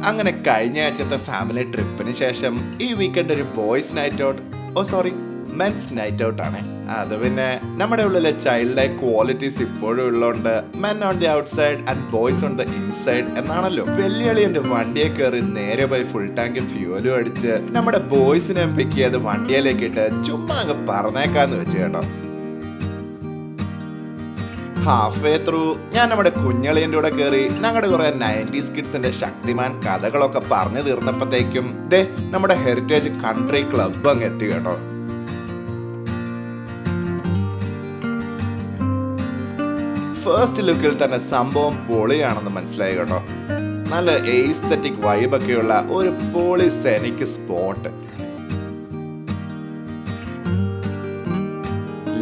അങ്ങനെ കഴിഞ്ഞ ആഴ്ചത്തെ ഫാമിലി ട്രിപ്പിന് ശേഷം ഈ വീക്കെൻഡ് ഒരു boys night out men's night out ആണ്. അത് പിന്നെ നമ്മുടെ ഉള്ളിലെ ചൈൽഡ് ലൈക്ക് ക്വാളിറ്റീസ് ഇപ്പോഴും ഉള്ളതുകൊണ്ട് men on the out side and boys on the inside എന്നാണല്ലോ. വെല്ലുവിളിന്റെ വണ്ടിയെ കയറി നേരെ പോയി ഫുൾ ടാങ്ക് ഫ്യൂലും അടിച്ച് നമ്മുടെ ബോയ്സിനെ പിക്ക് ചെയ്ത് വണ്ടിയിലേക്ക് ഇട്ട് ചുമ്മാ അങ്ങ് പറഞ്ഞേക്കാന്ന് വെച്ച് കേട്ടോ. ഹാഫ് വേ ത്രൂ ഞാൻ നമ്മുടെ കുഞ്ഞളിയൻ്റെ കൂടെ കയറി ഞങ്ങളുടെ കുറെ 90s കിഡ്സിന്റെ ശക്തിമാൻ കഥകളൊക്കെ പറഞ്ഞു തീർന്നപ്പോഴത്തേക്കും നമ്മുടെ ഹെറിറ്റേജ് കൺട്രി ക്ലബ് അങ്ങ് എത്തി കേട്ടോ. ഫസ്റ്റ് ലുക്കിൽ തന്നെ സംഭവം പൊളിയാണെന്ന് മനസ്സിലായി കേട്ടോ. നല്ല എസ്തെറ്റിക് വൈബൊക്കെയുള്ള ഒരു പൊളി സെനിക് സ്പോട്ട്.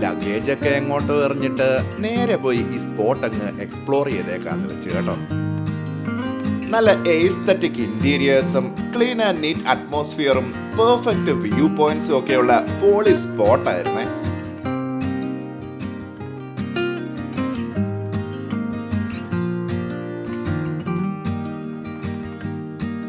ലഗേജ് ഒക്കെ എങ്ങോട്ടോ എറിഞ്ഞിട്ട് നേരെ പോയി ഈ സ്പോട്ട് അങ്ങ് എക്സ്പ്ലോർ ചെയ്തേക്കാന്ന് വെച്ച് കേട്ടോ. നല്ല എസ്തെറ്റിക് ഇന്റീരിയേഴ്സും ക്ലീൻ ആൻഡ് നീറ്റ് അറ്റ്മോസ്ഫിയറും പെർഫെക്റ്റ് വ്യൂ പോയിന്റ്സും ഒക്കെയുള്ള പൊളി സ്പോട്ടായിരുന്നേ.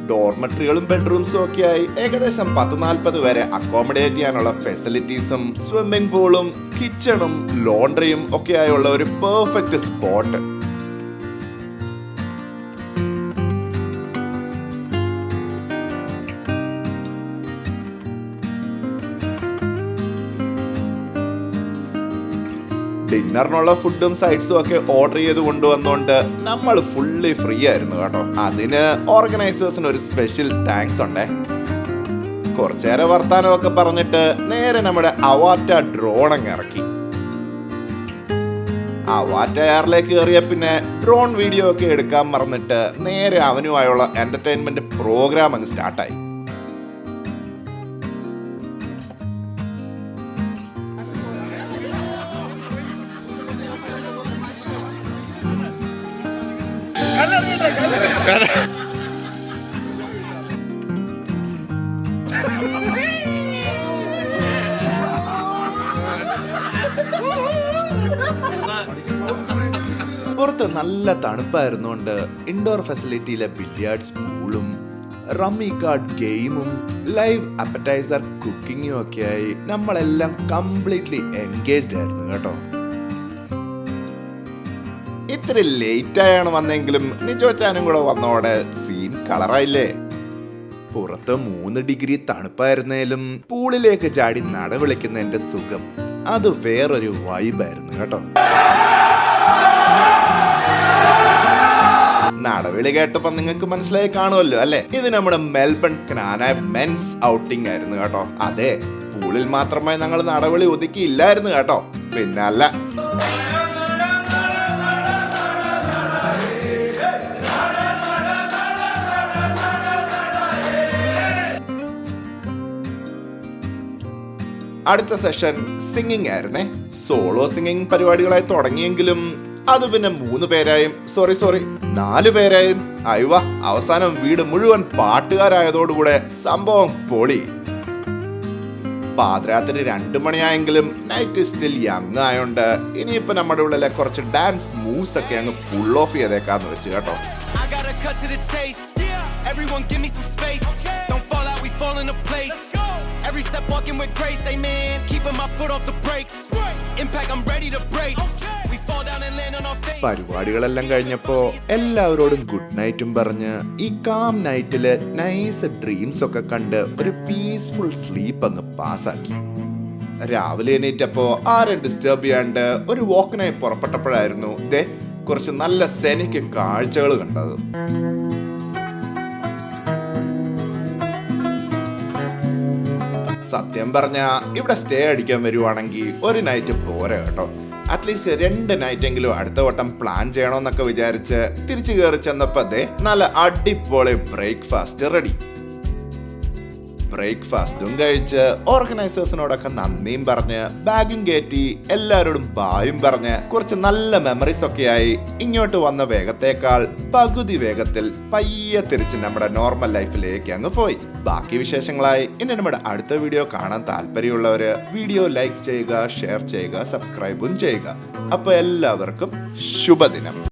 ഡോർമെട്രികളും ബെഡ്റൂംസും ഒക്കെ ആയി ഏകദേശം 10-40 വരെ അക്കോമഡേറ്റ് ചെയ്യാനുള്ള ഫെസിലിറ്റീസും സ്വിമ്മിംഗ് പൂളും കിച്ചണും ലോണ്ടറിയും ഒക്കെ ആയുള്ള ഒരു പെർഫെക്റ്റ് സ്പോട്ട്. ഡിന്നറിനുള്ള ഫുഡും സൈഡ്സും ഒക്കെ ഓർഡർ ചെയ്ത് കൊണ്ടുവന്നുകൊണ്ട് നമ്മൾ ഫുള്ളി ഫ്രീ ആയിരുന്നു കേട്ടോ. അതിന് ഓർഗനൈസേഴ്സിന് ഒരു സ്പെഷ്യൽ താങ്ക്സ് ഉണ്ടേ. കുറച്ചേറെ വർത്താനമൊക്കെ പറഞ്ഞിട്ട് നേരെ നമ്മുടെ അവാറ്റ ഡ്രോൺ അങ്ങ് ഇറക്കി. അവാറ്റ എയറിലേക്ക് കയറിയ പിന്നെ ഡ്രോൺ വീഡിയോ ഒക്കെ എടുക്കാൻ മറന്നിട്ട് നേരെ അവനുമായുള്ള എന്റർടൈൻമെന്റ് പ്രോഗ്രാം അങ്ങ് സ്റ്റാർട്ടായി. പുറത്ത് നല്ല തണുപ്പായിരുന്നുകൊണ്ട് ഇൻഡോർ ഫെസിലിറ്റിയിലെ ബില്ലിയാർഡ്സ് പൂളും റമ്മി കാർഡ് ഗെയിമും ലൈവ് അപ്പറ്റൈസർ കുക്കിങ്ങും ഒക്കെയായി നമ്മളെല്ലാം കംപ്ലീറ്റ്ലി എൻഗേജ്ഡ് ആയിരുന്നു കേട്ടോ. ഇത്ര ലേറ്റ് ആയാണ് വന്നെങ്കിലും നിജോച്ചാനും കൂടെ വന്നോടെ സീൻ കളറായില്ലേ. പുറത്ത് 3 ഡിഗ്രി തണുപ്പായിരുന്നേലും പൂളിലേക്ക് ചാടി നടവിളിക്കുന്നതിന്റെ സുഖം അത് വേറൊരു വൈബായിരുന്നു കേട്ടോ. നടവിളി കേട്ടപ്പോ നിങ്ങൾക്ക് മനസ്സിലായി കാണുമല്ലോ അല്ലെ, ഇത് നമ്മുടെ മെൽബൺ ക്നാന മെൻസ് ഔട്ടിംഗ് ആയിരുന്നു കേട്ടോ. അതെ, പൂളിൽ മാത്രമായി ഞങ്ങൾ നടവിളി ഒതുക്കിയില്ലായിരുന്നു കേട്ടോ, പിന്നല്ല. അടുത്ത സെഷൻ സിംഗിങ് ആയിരുന്നേ. സോളോ സിംഗിങ് പരിപാടികളായി തുടങ്ങിയെങ്കിലും അത് പിന്നെ 3 പേരായും 4 പേരായും അയവ അവസാനം വീട് മുഴുവൻ പാട്ടുകാരായതോടുകൂടെ സംഭവം പൊളി. പാതിരാത്രി 2 മണിയായെങ്കിലും നൈറ്റ് സ്റ്റിൽ യങ് ആയോണ്ട് ഇനിയിപ്പോ നമ്മുടെ ഉള്ളിലെ കുറച്ച് ഡാൻസ് മൂവ്സ് ഒക്കെ അങ്ങ് ഫുൾ ഓഫ് ചെയ്തേക്കാന്ന് വെച്ച് കേട്ടോ. Every step walking with grace, amen. Keeping my foot off the brakes. Impact, I'm ready to brace. We fall down and land on our face. പരിപാടികളെല്ലാം കഴിഞ്ഞപ്പോ എല്ലാവരോടും ഗുഡ് നൈറ്റും പറഞ്ഞ് ഈ കാം നൈറ്റില് നൈസ് ഡ്രീംസ് ഒക്കെ കണ്ട് ഒരു പീസ്ഫുൾ സ്ലീപ്പ് അങ്ങ് പാസ്സാക്കി. രാവിലെ എണീറ്റപ്പോ ആരും ഡിസ്റ്റർബ് ചെയ്യാണ്ട് ഒരു വാക്കിനായി പുറപ്പെട്ടപ്പോഴായിരുന്നു കുറച്ച് നല്ല സെനിക് കാഴ്ചകൾ കണ്ടത്. സത്യം പറഞ്ഞ ഇവിടെ സ്റ്റേ അടിക്കാൻ വരുവാണെങ്കിൽ ഒരു നൈറ്റ് പോരാ കേട്ടോ. അറ്റ്ലീസ്റ്റ് 2 നൈറ്റെങ്കിലും അടുത്ത വട്ടം പ്ലാൻ ചെയ്യണമെന്നൊക്കെ വിചാരിച്ച് തിരിച്ചു കയറി ചെന്നപ്പോ നല്ല അടിപൊളി ബ്രേക്ക്ഫാസ്റ്റ് റെഡി. ബ്രേക്ക്ഫാസ്റ്റും കഴിച്ച് ഓർഗനൈസേഴ്സിനോടൊക്കെ നന്ദിയും പറഞ്ഞ് ബാഗും കയറ്റി എല്ലാവരോടും ബായും പറഞ്ഞ് കുറച്ച് നല്ല മെമ്മറീസ് ഒക്കെയായി ഇങ്ങോട്ട് വന്ന വേഗത്തേക്കാൾ പകുതി വേഗത്തിൽ പയ്യെ തിരിച്ച് നമ്മുടെ നോർമൽ ലൈഫിലേക്ക് അങ്ങ് പോയി. ബാക്കി വിശേഷങ്ങളായി ഇനി നമ്മുടെ അടുത്ത വീഡിയോ കാണാൻ താല്പര്യമുള്ളവര് വീഡിയോ ലൈക്ക് ചെയ്യുക, ഷെയർ ചെയ്യുക, സബ്സ്ക്രൈബും ചെയ്യുക. അപ്പൊ എല്ലാവർക്കും ശുഭദിനം.